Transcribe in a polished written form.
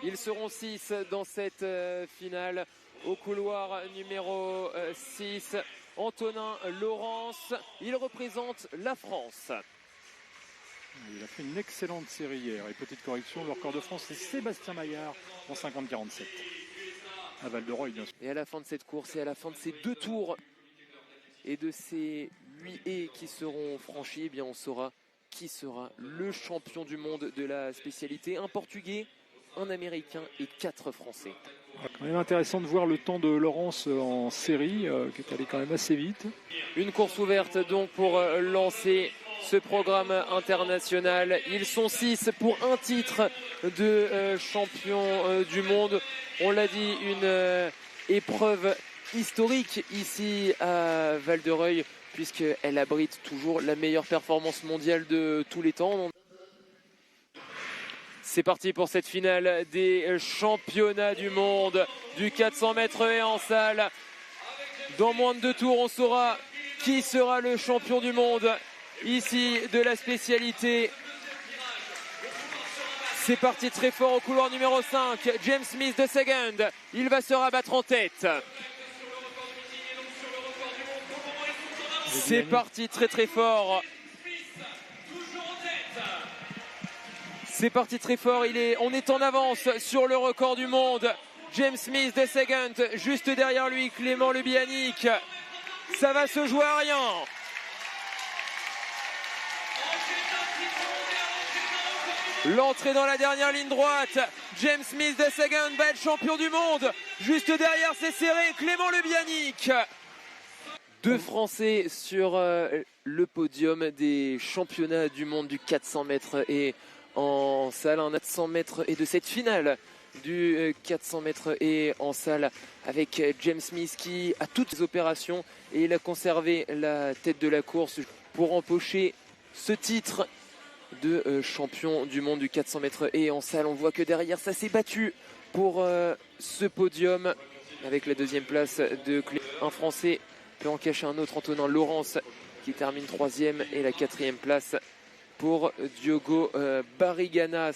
Ils seront 6 dans cette finale. Au couloir numéro 6, Antonin Laurence. Il représente la France. Il a fait une excellente série hier. Et petite correction, le record de France, c'est Sébastien Maillard en 50-47. À Val-de-Reuil, bien sûr. Et à la fin de cette course et à la fin de ces 2 tours et de ces 8 haies qui seront franchis, eh bien on saura qui sera le champion du monde de la spécialité. Un Portugais, un Américain et 4 Français. Quand même intéressant de voir le temps de Laurence en série, qui est allé quand même assez vite. Une course ouverte donc pour lancer ce programme international. Ils sont 6 pour un titre de champion du monde. On l'a dit, une épreuve historique ici à Val-de-Reuil, puisqu'elle abrite toujours la meilleure performance mondiale de tous les temps. C'est parti pour cette finale des championnats du monde du 400 mètres et en salle. Dans moins de 2 tours, on saura qui sera le champion du monde ici de la spécialité. C'est parti très fort au couloir numéro 5. James Smith de Second. Il va se rabattre en tête. C'est parti très très fort. C'est parti très fort, on est en avance sur le record du monde. James Smith de Second, juste derrière lui, Clément Lubianic. Ça va se jouer à rien. L'entrée dans la dernière ligne droite. James Smith de Second va être champion du monde. Juste derrière, c'est serré, Clément Lubianic. 2 Français sur le podium des championnats du monde du 400 mètres et en salle, un 400 mètres et de cette finale du 400 mètres et en salle avec James Smith qui a toutes les opérations et il a conservé la tête de la course pour empocher ce titre de champion du monde du 400 mètres et en salle. On voit que derrière ça s'est battu pour ce podium avec la 2e place de Clément. Un Français peut en cacher un autre, Antonin Laurence qui termine 3e et la 4e place pour Diogo Barrigana.